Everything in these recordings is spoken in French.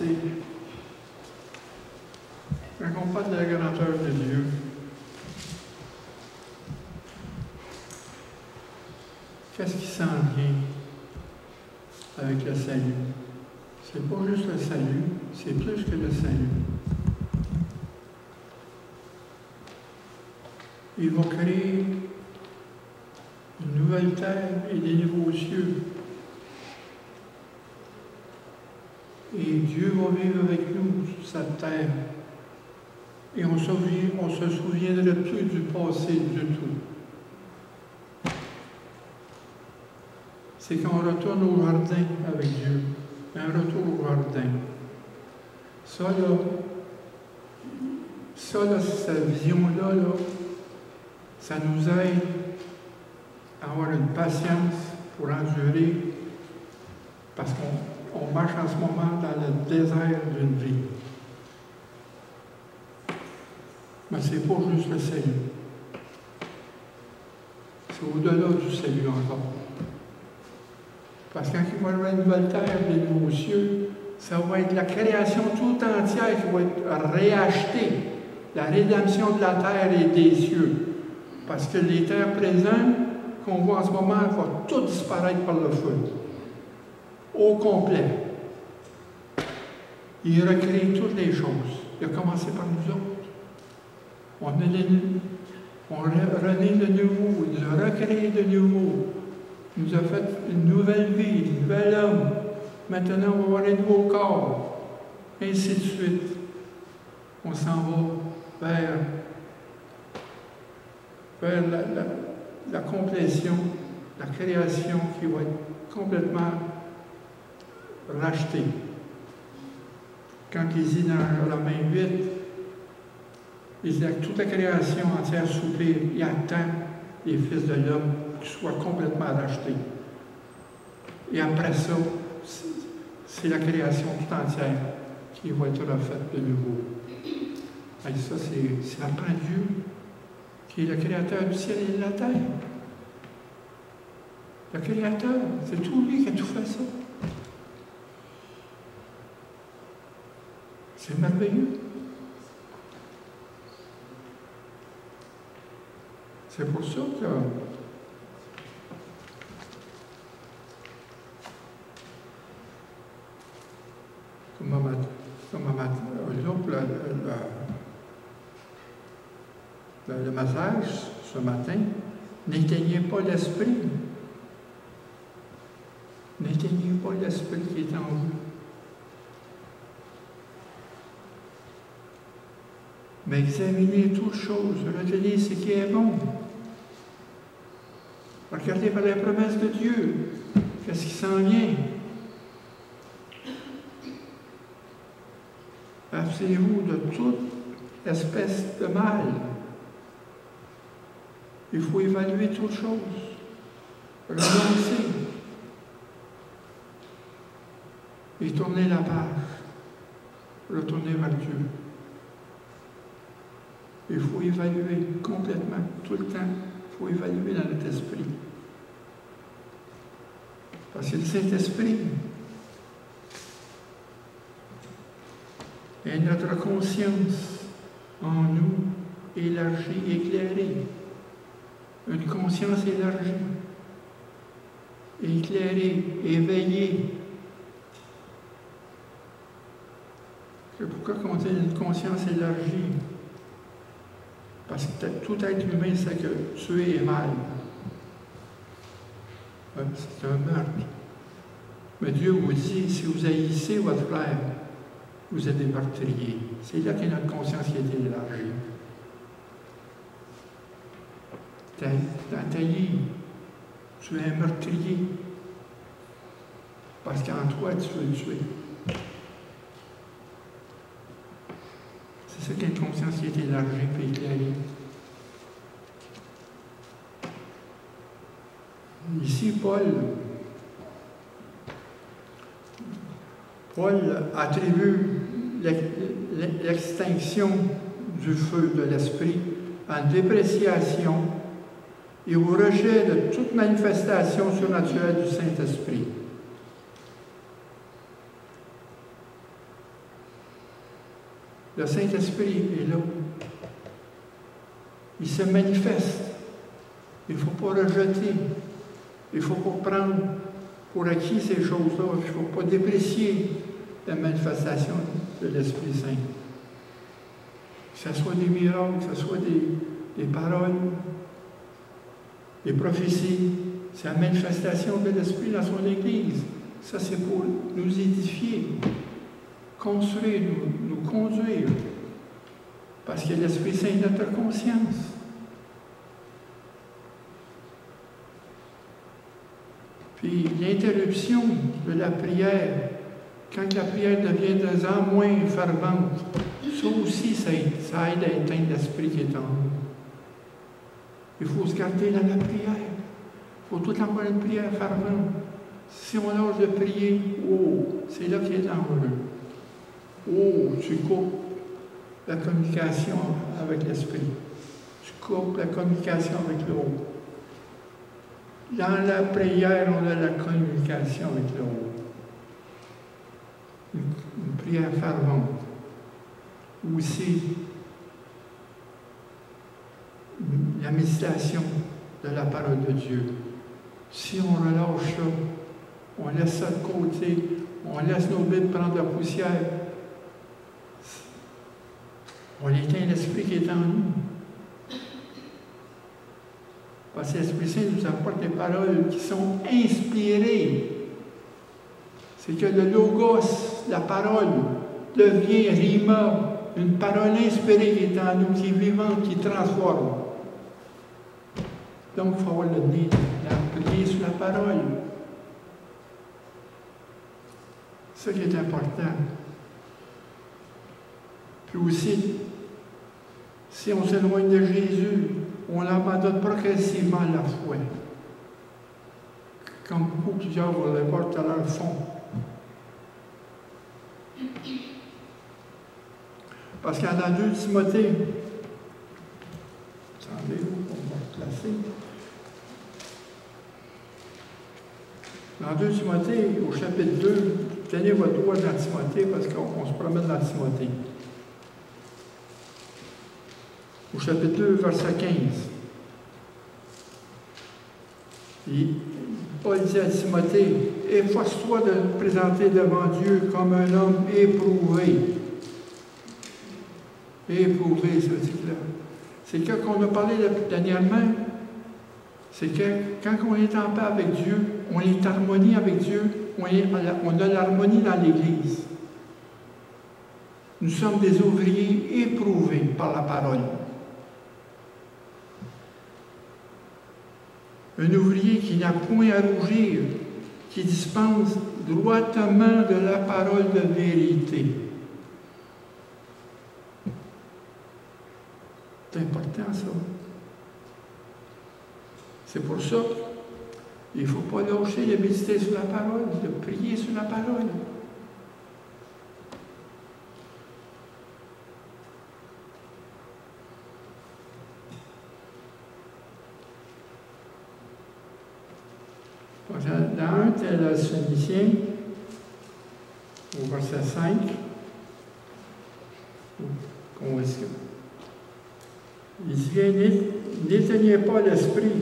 penser, quand on parle de la grandeur de Dieu, qu'est-ce qui s'en vient avec le salut? C'est pas juste le salut, c'est plus que le salut. Il va créer une nouvelle terre et des nouveaux cieux. Et Dieu va vivre avec nous sur cette terre. Et on se souviendra plus du passé du tout. C'est qu'on retourne au jardin avec Dieu. Un retour au jardin. Ça, cette vision-là, ça nous aide à avoir une patience pour endurer, parce qu'on marche en ce moment dans le désert d'une vie. Mais c'est pas juste le salut. C'est au-delà du salut encore. Parce que quand il va y avoir une nouvelle terre, des nouveaux cieux, ça va être la création tout entière qui va être réachetée. La rédemption de la terre et des cieux. Parce que les terres présentes qu'on voit en ce moment vont tout disparaître par le feu. Au complet. Il recrée toutes les choses. Il a commencé par nous autres. On renaît de nouveau, il nous a recréé de nouveau. Il nous a fait une nouvelle vie, un nouvel homme. Maintenant, on va avoir un nouveau corps. Ainsi de suite. On s'en va vers la complétion, la création qui va être complètement rachetée. Quand il dit dans Romains 8, il dit que toute la création entière soupire, il attend les fils de l'homme qui soient complètement rachetés. Et après ça, c'est la création tout entière qui va être refaite de nouveau. Et ça, c'est après Dieu, qui est le créateur du ciel et de la terre. Le créateur, c'est tout lui qui a tout fait ça. C'est merveilleux. C'est pour ça que le message ce matin, n'éteignez pas l'esprit. N'éteignez pas l'esprit qui est en vous. Mais examinez toutes choses, retenez ce qui est bon. Regardez par la promesse de Dieu, qu'est-ce qui s'en vient. Abstenez-vous de toute espèce de mal. Il faut évaluer toutes choses. Renoncer. Et tourner la page. Retourner vers Dieu. Il faut évaluer complètement, tout le temps. Il faut évaluer dans notre esprit. Parce que le Saint-Esprit est notre conscience en nous élargie, éclairée. Une conscience élargie, éclairée, éveillée. C'est pourquoi on dit une conscience élargie? Parce que tout être humain sait que tuer est mal. C'est un meurtre. Mais Dieu vous dit, si vous haïssez votre frère, vous êtes des meurtriers. C'est là qu'est notre conscience qui a été élargie. Taillé, tu es un meurtrier. Parce qu'en toi, tu veux le tuer. C'est ça qu'est une conscience qui a été élargie et éclairée. Ici, Paul attribue l'extinction du feu de l'esprit en dépréciation et au rejet de toute manifestation surnaturelle du Saint-Esprit. Le Saint-Esprit est là. Il se manifeste. Il ne faut pas rejeter. Il ne faut pas prendre pour acquis ces choses-là. Il ne faut pas déprécier la manifestation de l'Esprit Saint. Que ce soit des miracles, que ce soit des paroles, des prophéties, c'est la manifestation de l'Esprit dans son Église. Ça, c'est pour nous édifier, construire, nous conduire. Parce que l'Esprit Saint est notre conscience. Puis l'interruption de la prière, quand la prière devient de plus en moins fervente, ça aussi, ça aide à éteindre l'esprit qui est en nous. Il faut se garder dans la prière. Il faut tout le temps avoir une prière fervente. Si on lâche de prier, c'est là qu'il est dangereux. Tu coupes la communication avec l'esprit. Tu coupes la communication avec le haut. Dans la prière, on a la communication avec le haut. Une prière fervente. Aussi, la méditation de la parole de Dieu. Si on relâche ça, on laisse ça de côté, on laisse nos Bibles prendre la poussière, on éteint l'Esprit qui est en nous. Parce que l'Esprit Saint nous apporte des paroles qui sont inspirées. C'est que le logos, la parole, devient rima, une parole inspirée qui est en nous, qui est vivante, qui transforme. Donc, il faut avoir le nez, la prière sur la parole. C'est ça qui est important. Puis aussi, si on s'éloigne de Jésus, on abandonne progressivement la foi. Comme plusieurs vont le voir tout à l'heure font. Parce qu'il y en a 2 Timothée. Attendez, on va replacer. Dans 2 Timothée, au chapitre 2, tenez votre doigt dans Timothée parce qu'on se promène dans Timothée. Au chapitre 2, verset 15. Et Paul dit à Timothée, « Efforce-toi de te présenter devant Dieu comme un homme éprouvé. » Éprouvé, ça veut dire là. C'est que, qu'on a parlé dernièrement, c'est que quand on est en paix avec Dieu, on est en harmonie avec Dieu, on a l'harmonie dans l'Église. Nous sommes des ouvriers éprouvés par la parole. Un ouvrier qui n'a point à rougir, qui dispense droitement de la parole de vérité. C'est important, ça. C'est pour ça qu'il ne faut pas lâcher de méditer sur la parole, de prier sur la parole. Dans 1 Thessaloniciens, au verset 5, il dit, n'éteignez pas l'esprit,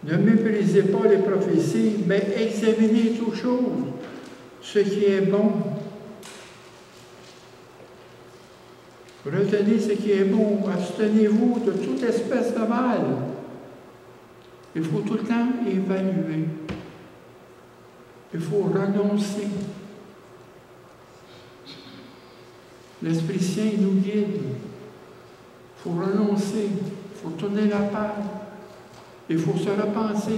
ne méprisez pas les prophéties, mais examinez toutes choses, ce qui est bon. Retenez ce qui est bon, abstenez-vous de toute espèce de mal. Il faut tout le temps évaluer. Il faut renoncer. L'Esprit Saint nous guide. Il faut renoncer. Il faut tourner la page. Il faut se repentir.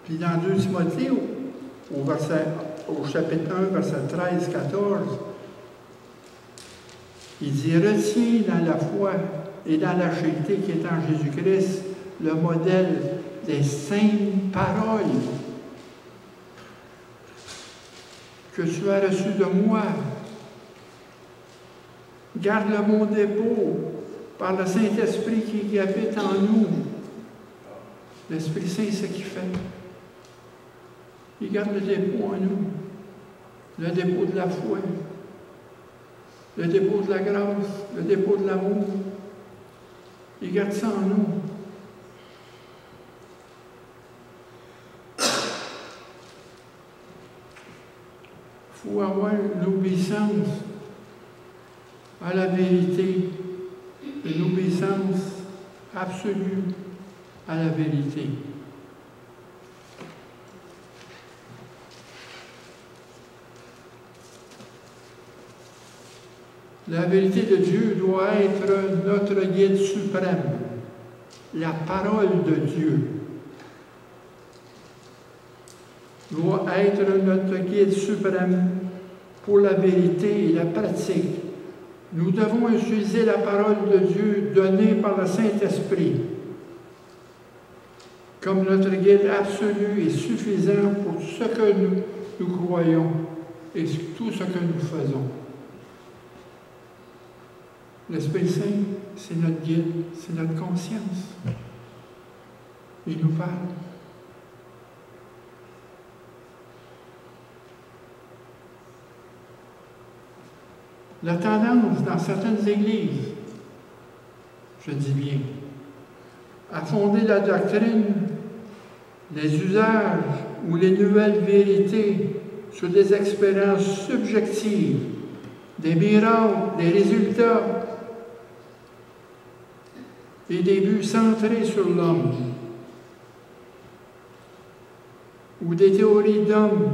Puis dans 2 Timothée, au chapitre 1, verset 13-14, il dit « Retiens dans la foi et dans la charité qui est en Jésus-Christ le modèle des saintes paroles que tu as reçues de moi. Garde le mon dépôt par le Saint-Esprit qui habite en nous. L'Esprit Saint, c'est ce qu'il fait. Il garde le dépôt en nous. Le dépôt de la foi. Le dépôt de la grâce. Le dépôt de l'amour. Il garde ça en nous. Il faut avoir l'obéissance à la vérité. Une obéissance absolue à la vérité. La vérité de Dieu doit être notre guide suprême, la parole de Dieu doit être notre guide suprême pour la vérité et la pratique. Nous devons utiliser la parole de Dieu donnée par le Saint-Esprit comme notre guide absolu et suffisant pour ce que nous croyons et tout ce que nous faisons. L'Esprit Saint, c'est notre guide, c'est notre conscience. Il nous parle. La tendance dans certaines églises, je dis bien, à fonder la doctrine, les usages ou les nouvelles vérités sur des expériences subjectives, des miracles, des résultats et des buts centrés sur l'homme ou des théories d'hommes,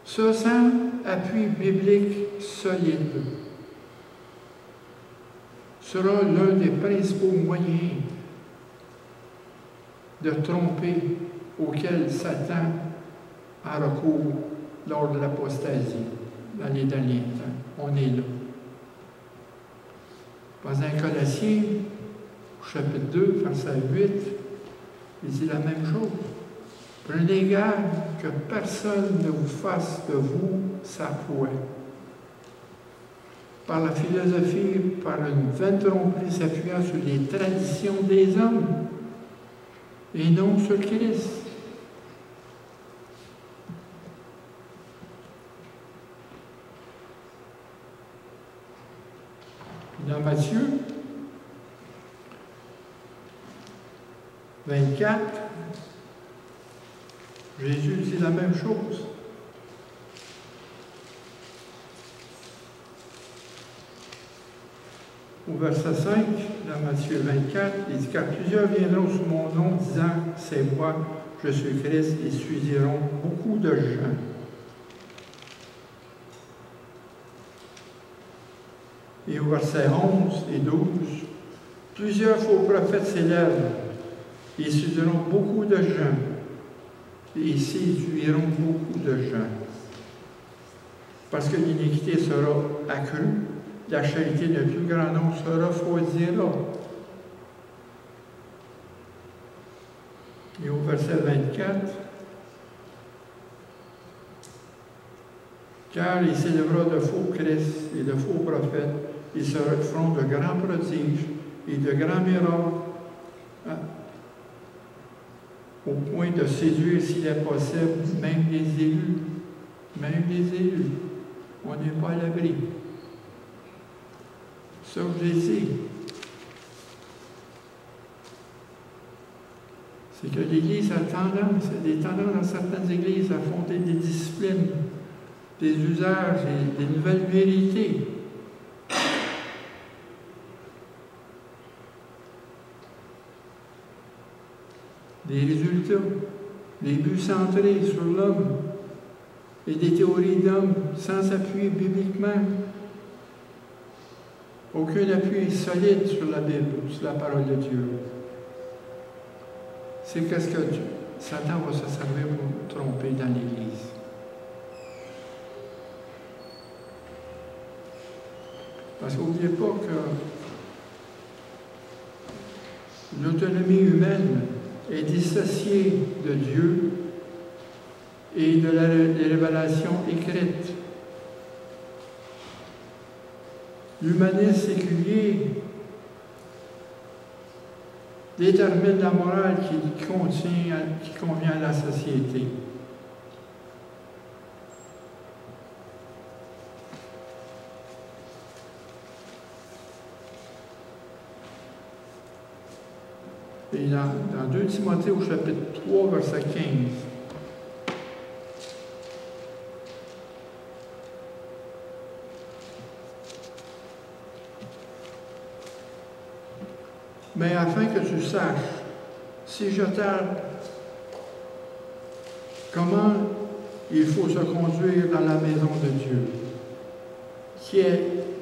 ça sans appui biblique solide, sera l'un des principaux moyens de tromper auquel Satan a recours lors de l'apostasie dans les derniers temps. On est là. Dans un Colossiens, chapitre 2, verset 8, il dit la même chose. Prenez garde que personne ne vous fasse de vous sa foi. Par la philosophie, par une vaine tromperie s'appuyant sur les traditions des hommes et non sur Christ. Dans Matthieu 24, Jésus dit la même chose. Au verset 5, dans Matthieu 24, il dit « Car plusieurs viendront sous mon nom, disant, c'est moi, je suis Christ, et séduiront beaucoup de gens. » Et au verset 11 et 12, « Plusieurs faux prophètes s'élèvent, et séduiront beaucoup de gens, et séduiront beaucoup de gens. Parce que l'iniquité sera accrue, la charité d'un plus grand nombre se refroidira. » Et au verset 24, « Car il s'élèvera de faux Christ et de faux prophètes, ils se feront de grands prodiges et de grands miracles, au point de séduire, s'il est possible, même les élus. Même les élus. On n'est pas à l'abri. Ça, je le sais. C'est que l'Église a tendance, des tendances dans certaines églises à fonder des disciplines, des usages et des nouvelles vérités. Des résultats, des buts centrés sur l'homme et des théories d'hommes sans appui bibliquement. Aucun appui solide sur la Bible, sur la parole de Dieu. C'est qu'est-ce que Satan va se servir pour tromper dans l'Église. Parce qu'oubliez pas que l'autonomie humaine est dissociée de Dieu et des révélations écrites. L'humanisme séculier détermine la morale qui convient à la société. Et dans 2 Timothée au chapitre 3, verset 15, mais afin que tu saches, si je tarde, comment il faut se conduire dans la maison de Dieu, qui est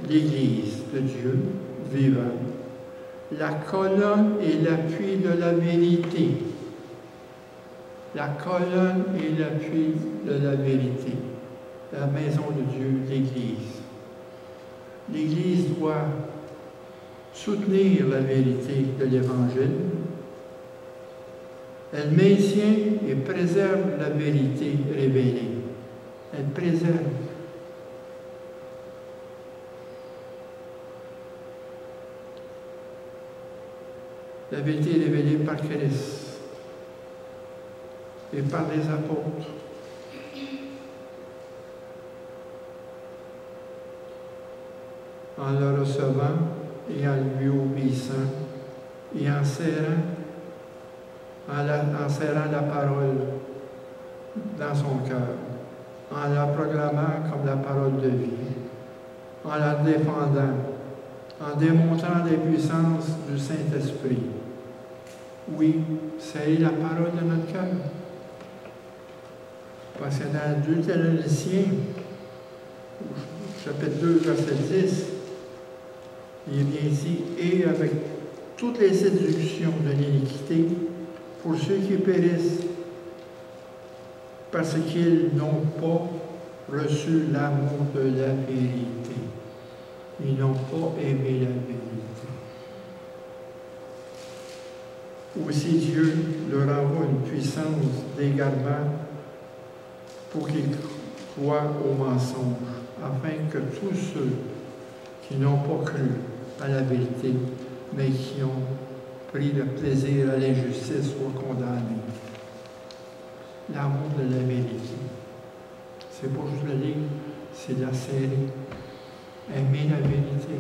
l'Église de Dieu vivant, la colonne et l'appui de la vérité. La colonne et l'appui de la vérité. La maison de Dieu, l'Église. L'Église doit soutenir la vérité de l'Évangile. Elle maintient et préserve la vérité révélée. Elle préserve. La vérité est révélée par Christ et par les apôtres. En le recevant et en lui obéissant et en serrant la parole dans son cœur, en la proclamant comme la parole de vie, en la défendant, en démontrant les puissances du Saint-Esprit. Oui, c'est la parole de notre cœur. Parce que dans 2 Thessaloniciens, chapitre 2, verset 10, il est bien dit, et avec toutes les séductions de l'iniquité, pour ceux qui périssent, parce qu'ils n'ont pas reçu l'amour de la vérité. Ils n'ont pas aimé la vérité. Aussi Dieu leur envoie une puissance d'égarement pour qu'ils croient au mensonge, afin que tous ceux qui n'ont pas cru à la vérité, mais qui ont pris le plaisir à l'injustice soient condamnés. L'amour de la vérité. C'est pas juste le livre, c'est la série. Aimer la vérité.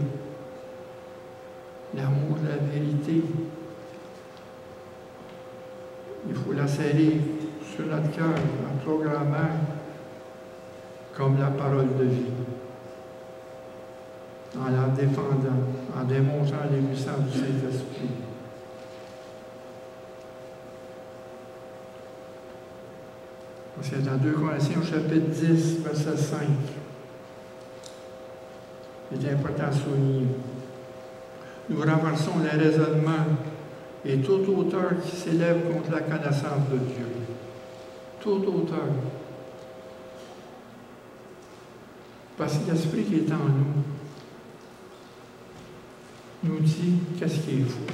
L'amour de la vérité. Il faut la serrer sur notre cœur en programmant comme la parole de vie, en la défendant, en démontrant les puissances du Saint-Esprit. C'est dans 2 Corinthiens au chapitre 10, verset 5. Il est important à souligner. Nous renversons les raisonnements et toute hauteur qui s'élève contre la connaissance de Dieu. Toute hauteur. Parce que l'Esprit qui est en nous dit qu'est-ce qui est faux.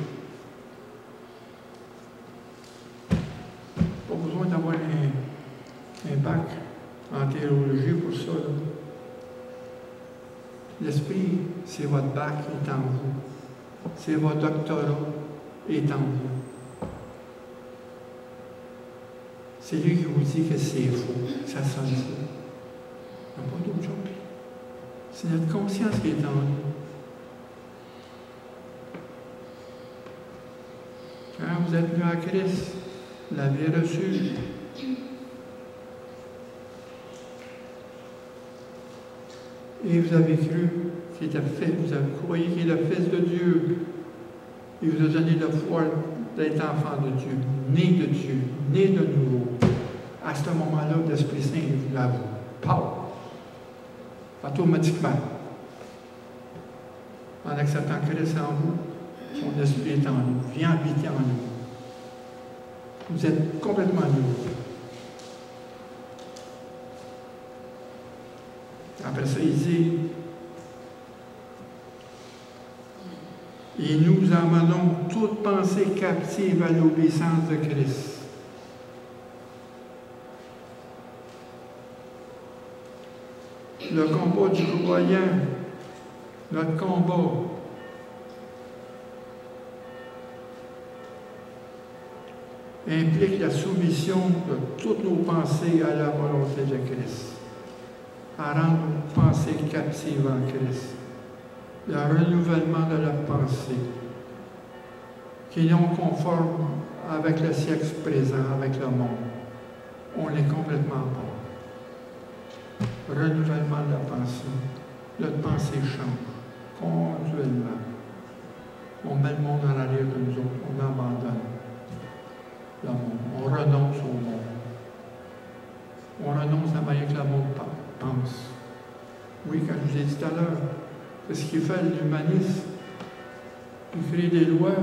Pas besoin d'avoir un bac en théologie pour ça. Là. L'Esprit, c'est votre bac, est en vous. C'est votre doctorat, est en vous. C'est lui qui vous dit que c'est faux, ça sonne faux. Il n'y a pas d'autre chose. C'est notre conscience qui est en nous. Quand vous êtes venu à Christ, vous l'avez reçu. Et vous avez cru qu'il était fait, vous avez croyé qu'il est le Fils de Dieu. Il vous a donné la foi d'être enfant de Dieu, né de nouveau. À ce moment-là, l'Esprit Saint vous l'avoue. Automatiquement. En acceptant Christ en vous, son Esprit est en nous, vient habiter en nous. Vous êtes complètement nouveau. Après ça, il dit, et nous emmenons toute pensée captive à l'obéissance de Christ. Le combat du croyant, notre combat, implique la soumission de toutes nos pensées à la volonté de Christ, à rendre nos pensées captives en Christ, le renouvellement de la pensée, qui non conforme avec le siècle présent, avec le monde. On l'est complètement pas. Renouvellement de la pensée. Notre pensée change continuellement. On met le monde en arrière de nous autres, on abandonne le monde, on renonce au monde. On renonce à la manière que le monde pense. Oui, comme je vous ai dit tout à l'heure, c'est ce qui fait l'humanisme. Il crée des lois,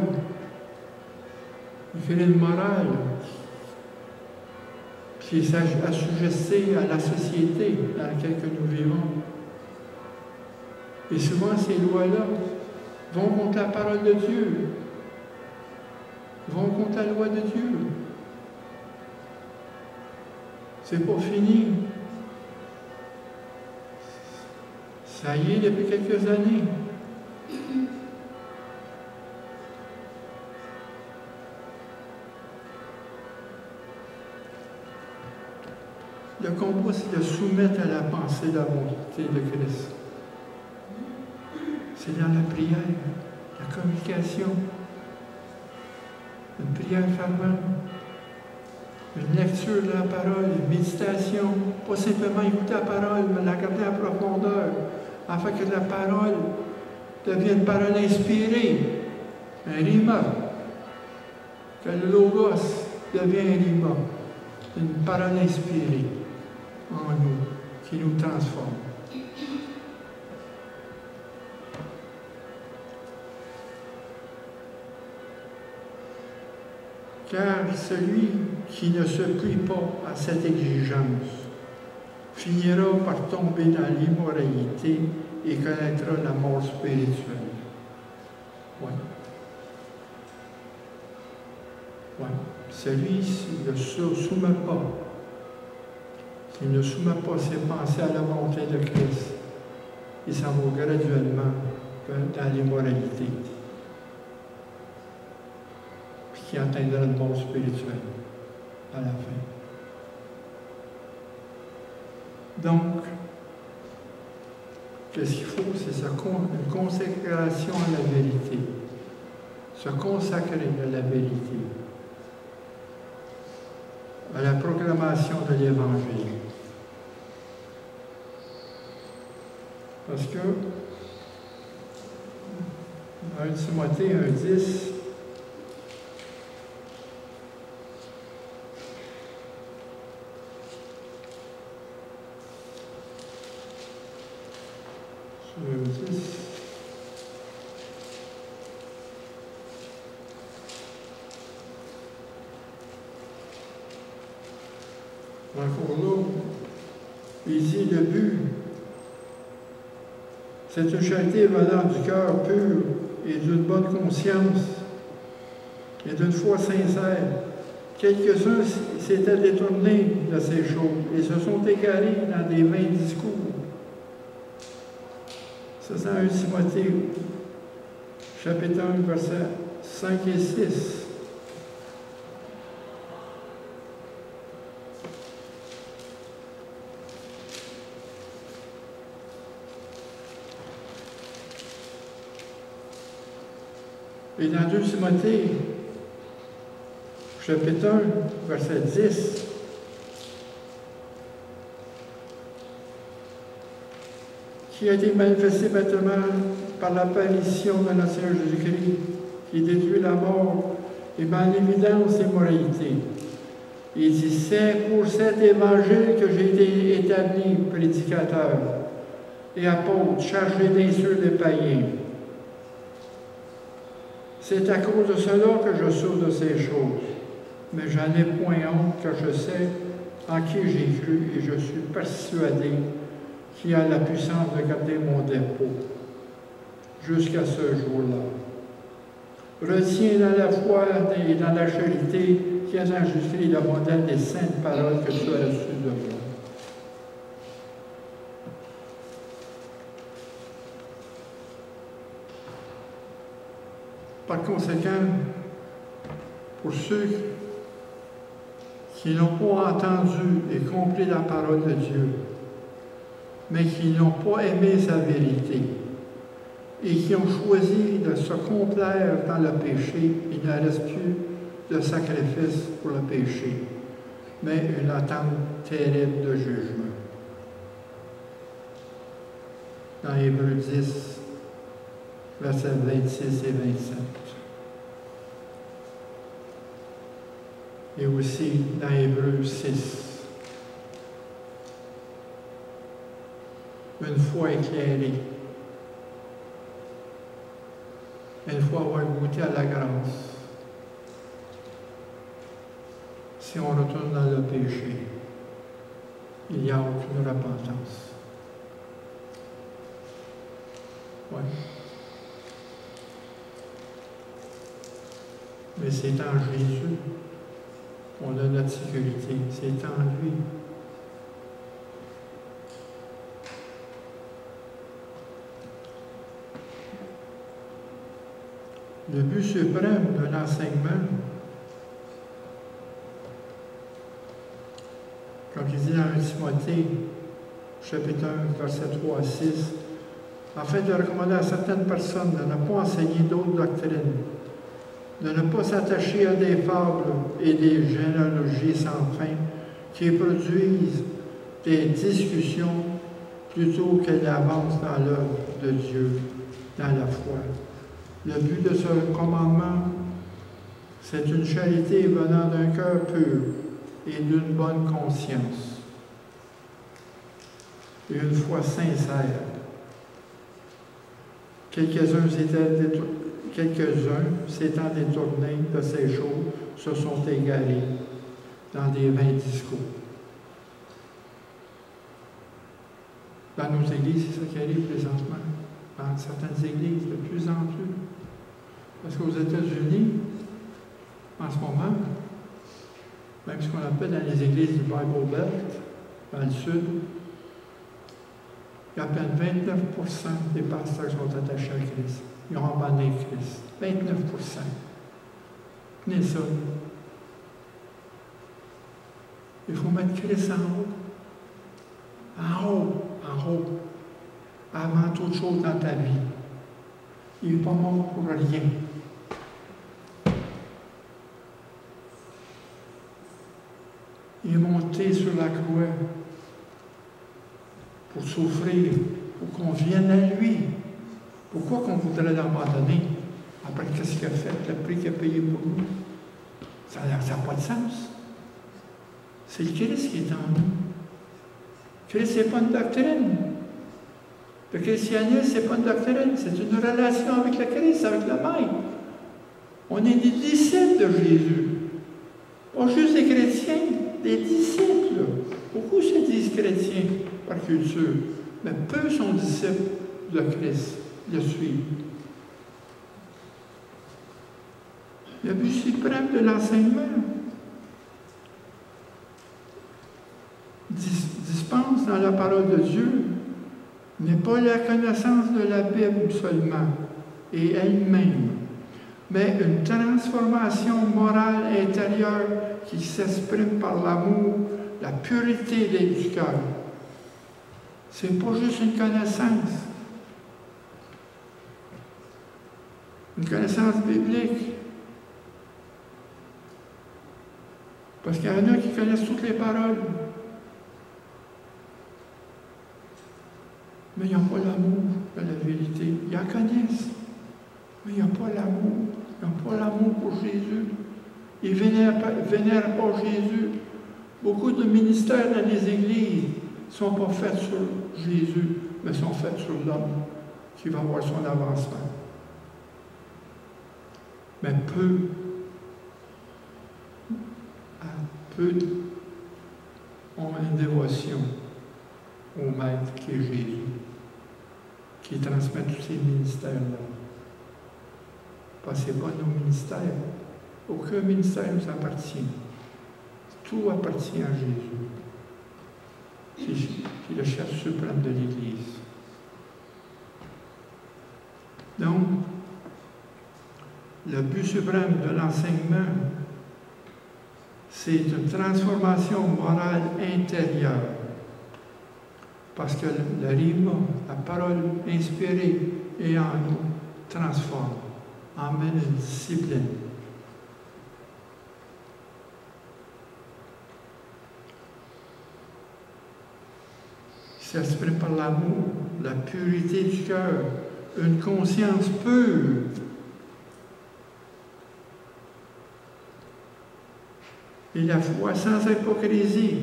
il crée une morale qui est assujettée à la société dans laquelle nous vivons. Et souvent, ces lois-là vont contre la parole de Dieu, vont contre la loi de Dieu. C'est pas fini. Ça y est depuis quelques années. Le combat, c'est de soumettre à la pensée la volonté de Christ. C'est dans la prière, la communication, une prière fervente, une lecture de la parole, une méditation, pas simplement écouter la parole, mais la garder en profondeur, afin que la parole devienne une parole inspirée, un rima, que le logos devienne un rima, une parole inspirée en nous, qui nous transforme. Car celui qui ne se plie pas à cette exigence finira par tomber dans l'immoralité et connaîtra la mort spirituelle. Oui. Oui. Celui qui ne se soumet pas, qui ne soumet pas ses pensées à la volonté de Christ, il s'en va graduellement dans l'immoralité, puis qui atteindra le mort spirituel à la fin. Donc, qu'est-ce qu'il faut? C'est une consécration à la vérité. Se consacrer à la vérité, à la proclamation de l'Évangile. Parce que, 1 Timothée 1,10, encore là, il dit le but, c'est une charité venant du cœur pur et d'une bonne conscience et d'une foi sincère. Quelques-uns s'étaient détournés de ces choses et se sont égarés dans des vains discours. Ça, c'est 1 Timothée, chapitre 1, versets 5 et 6. Et dans 2 Timothée, chapitre 1, verset 10, qui a été manifesté maintenant par l'apparition de notre Seigneur Jésus-Christ, qui détruit la mort et met en évidence l'immoralité. Il dit, c'est pour cet évangile que j'ai été établi prédicateur et apôtre, chargé d'instruire les païens. C'est à cause de cela que je souffre de ces choses. Mais j'en ai point honte, car je sais en qui j'ai cru et je suis persuadé qu'il a la puissance de garder mon dépôt jusqu'à ce jour-là. Retiens dans la foi et dans la charité qui a enregistré le modèle des saintes paroles que tu as reçues de moi. Par conséquent, pour ceux qui n'ont pas entendu et compris la parole de Dieu, mais qui n'ont pas aimé sa vérité et qui ont choisi de se complaire dans le péché. Il ne reste plus de sacrifice pour le péché, mais une attente terrible de jugement. Dans Hébreux 10, versets 26 et 27. Et aussi dans Hébreux 6. Une foi éclairée, une fois avoir goûté à la grâce, si on retourne dans le péché, il n'y a aucune repentance. Oui. Mais c'est en Jésus qu'on a notre sécurité. C'est en lui. Le but suprême de l'enseignement, comme il dit dans 1 Timothée, chapitre 1, versets 3 à 6, afin de recommander à certaines personnes de ne pas enseigner d'autres doctrines, de ne pas s'attacher à des fables et des généalogies sans fin qui produisent des discussions plutôt qu'elles avancent dans l'œuvre de Dieu, dans la foi. Le but de ce commandement, c'est une charité venant d'un cœur pur et d'une bonne conscience, et une foi sincère. Quelques-uns s'étant détournés de ces choses se sont égarés dans des vains discours. Dans nos églises, c'est ça qui arrive présentement. Dans certaines églises, de plus en plus. Parce qu'aux États-Unis, en ce moment, même ce qu'on appelle dans les églises du Bible Belt, dans le sud, il y a à peine 29% des pasteurs qui sont attachés à Christ. Ils ont abandonné Christ. 29%. Tenez ça. Il faut mettre Christ en haut. En haut, en haut. Avant toute chose dans ta vie. Il n'est pas mort pour rien. Il est monté sur la croix pour souffrir, pour qu'on vienne à lui. Pourquoi qu'on voudrait l'abandonner après qu'est-ce qu'il a fait, le prix qu'il a payé pour nous? Ça n'a pas de sens. C'est le Christ qui est en nous. Christ, ce n'est pas une doctrine. Le christianisme, ce n'est pas une doctrine, c'est une relation avec le Christ, avec le Maître. On est des disciples de Jésus. Pas juste des chrétiens, des disciples. Beaucoup se disent chrétiens par culture, mais peu sont disciples de Christ, le suivent. Le but suprême de l'enseignement dispense dans la parole de Dieu n'est pas la connaissance de la Bible seulement et elle-même, mais une transformation morale intérieure qui s'exprime par l'amour, la pureté du cœur. Ce n'est pas juste une connaissance biblique. Parce qu'il y en a qui connaissent toutes les paroles, mais ils n'ont pas l'amour de la vérité. Ils en connaissent, mais ils n'ont pas l'amour. Ils n'ont pas l'amour pour Jésus. Ils ne vénèrent pas Jésus. Beaucoup de ministères dans les églises ne sont pas faits sur Jésus, mais sont faits sur l'homme qui va avoir son avancement. Mais peu ont une dévotion au Maître qui est Jésus, qui transmet tous ces ministères-là. Parce que ce n'est pas nos ministères. Aucun ministère nous appartient. Tout appartient à Jésus. C'est le chef suprême de l'Église. Donc, le but suprême de l'enseignement, c'est une transformation morale intérieure. Parce que le rima, la parole inspirée, est en nous, transforme, emmène une discipline. Il s'exprime par l'amour, la pureté du cœur, une conscience pure. Et la foi sans hypocrisie.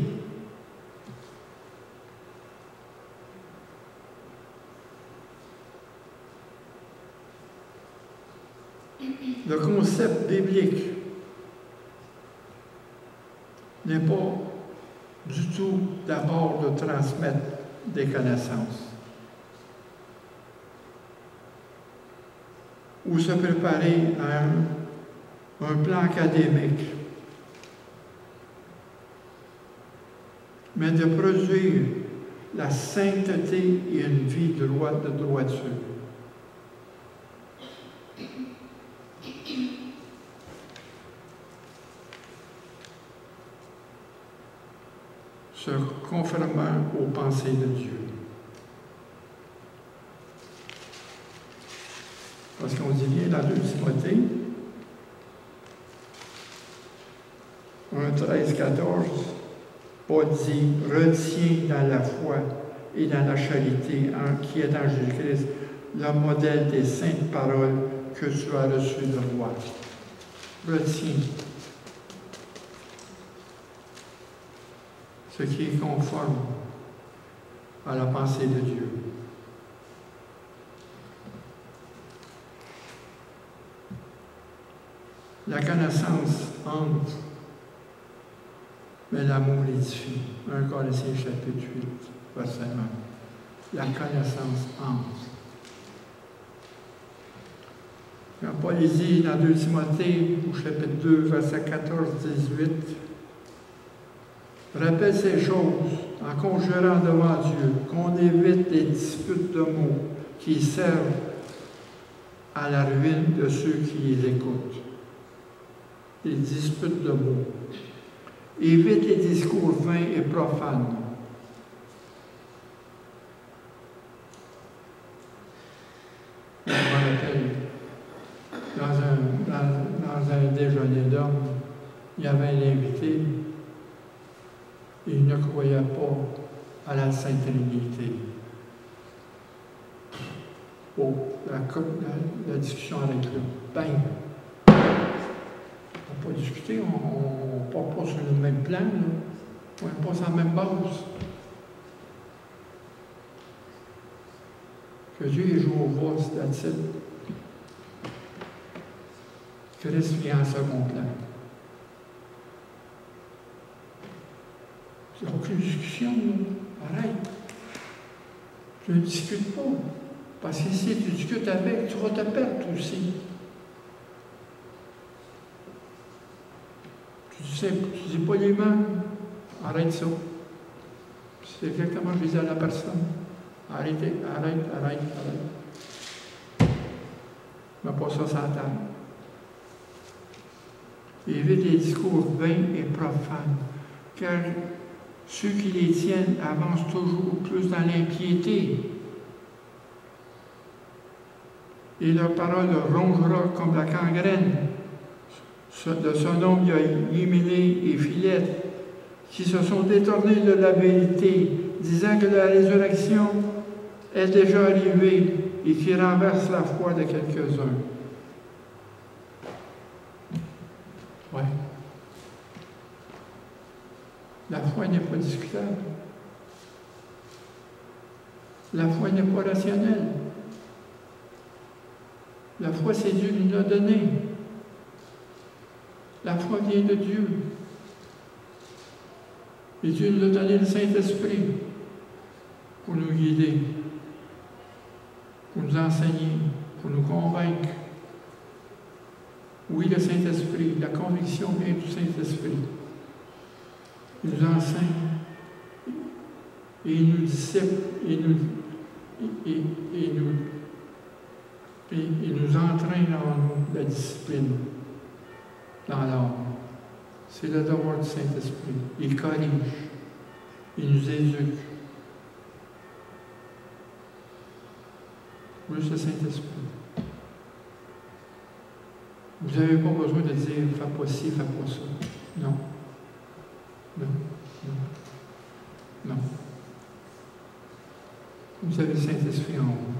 Le concept biblique n'est pas du tout d'abord de transmettre des connaissances ou se préparer à un plan académique, mais de produire la sainteté et une vie de droiture. Se conformant aux pensées de Dieu. Parce qu'on dit bien dans 2 Timothée, 1, 13, 14, Paul dit, retiens dans la foi et dans la charité qui est en Jésus-Christ le modèle des saintes paroles que tu as reçues de moi. Retiens ce qui est conforme à la pensée de Dieu. La connaissance entre, mais l'amour édifie. 1 Corinthiens chapitre 8, verset 1. La connaissance entre. Quand Paul dit dans 2 Timothée, au chapitre 2, verset 14-18, rappelle ces choses en conjurant devant Dieu qu'on évite les disputes de mots qui servent à la ruine de ceux qui les écoutent. Les disputes de mots. Évite les discours vains et profanes. Je me rappelle, dans un déjeuner d'hommes, il y avait un invité. Il ne croyait pas à la Sainte Trinité. Oh, la discussion avec lui. Bang! On n'a pas discuté, on ne part pas sur le même plan, là. On n'est pas sur la même base. Que Dieu est Jéhovah, c'est la titre. Christ vient en second plan. Il n'y a aucune discussion, là. Arrête. Je ne discute pas. Parce que si tu discutes avec, tu vas te perdre aussi. Tu dis pas les mains. Arrête ça. C'est exactement ce que je disais à la personne. Arrêtez, arrête. Mais pas ça sans table. Évite les discours vains et profanes. Car ceux qui les tiennent avancent toujours plus dans l'impiété. Et leur parole rongera comme la gangrène. De son nom, il y a Hyménée et Philette, qui se sont détournés de la vérité, disant que la résurrection est déjà arrivée et qui renverse la foi de quelques-uns. Oui. La foi n'est pas discutable. La foi n'est pas rationnelle. La foi, c'est Dieu qui nous l'a donné. La foi vient de Dieu. Et Dieu nous a donné le Saint-Esprit pour nous guider, pour nous enseigner, pour nous convaincre. Oui, le Saint-Esprit, la conviction vient du Saint-Esprit. Il nous enseigne et il nous disciple et il nous entraîne en nous la discipline dans l'âme. C'est le devoir du Saint-Esprit. Il corrige. Il nous éduque. Juste le Saint-Esprit. Vous n'avez pas besoin de dire « fais pas ci, fais pas ça ». Non. Non. Non. Non. Vous avez le Saint-Esprit en vous.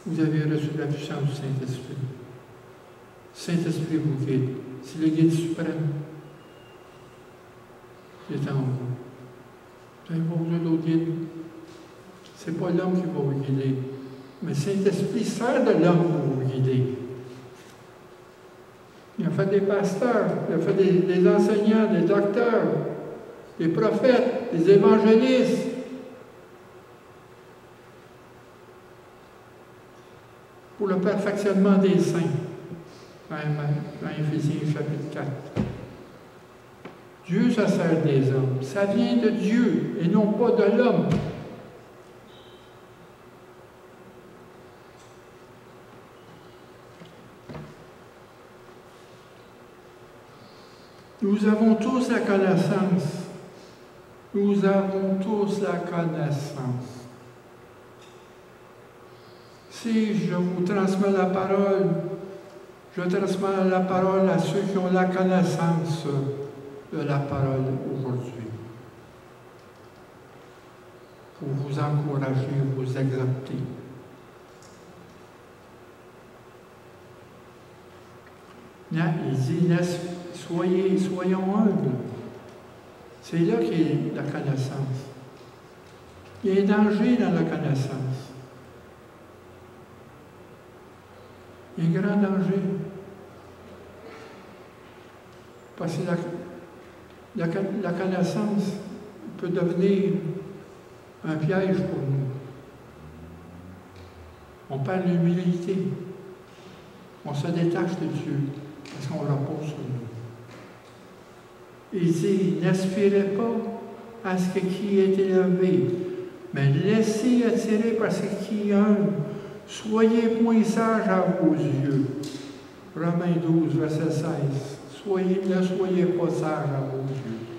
Vous avez reçu la puissance du Saint-Esprit. Le Saint-Esprit vous guide. C'est le guide suprême qui est en vous. Vous n'avez pas besoin d'autre guide. Ce n'est pas l'homme qui va vous guider. Mais le Saint-Esprit sert de l'homme pour vous guider. Il a fait des pasteurs, il a fait des enseignants, des docteurs, des prophètes, des évangélistes. Pour le perfectionnement des saints, dans Éphésiens chapitre 4. Dieu, ça sert des hommes. Ça vient de Dieu et non pas de l'homme. Nous avons tous la connaissance. Nous avons tous la connaissance. Si je vous transmets la parole, je transmets la parole à ceux qui ont la connaissance de la parole aujourd'hui. Pour vous encourager, vous exhorter. Il dit, soyons humbles. C'est là qu'il y a la connaissance. Il y a un danger dans la connaissance. Il y a un grand danger. Parce que la connaissance peut devenir un piège pour nous. On perd l'humilité. On se détache de Dieu parce qu'on repose sur nous. Il dit, n'aspirez pas à ce qui est élevé, mais laissez attirer par ce qui est humble. Soyez point sages à vos yeux. Romains 12, verset 16. Ne soyez pas sages à vos yeux.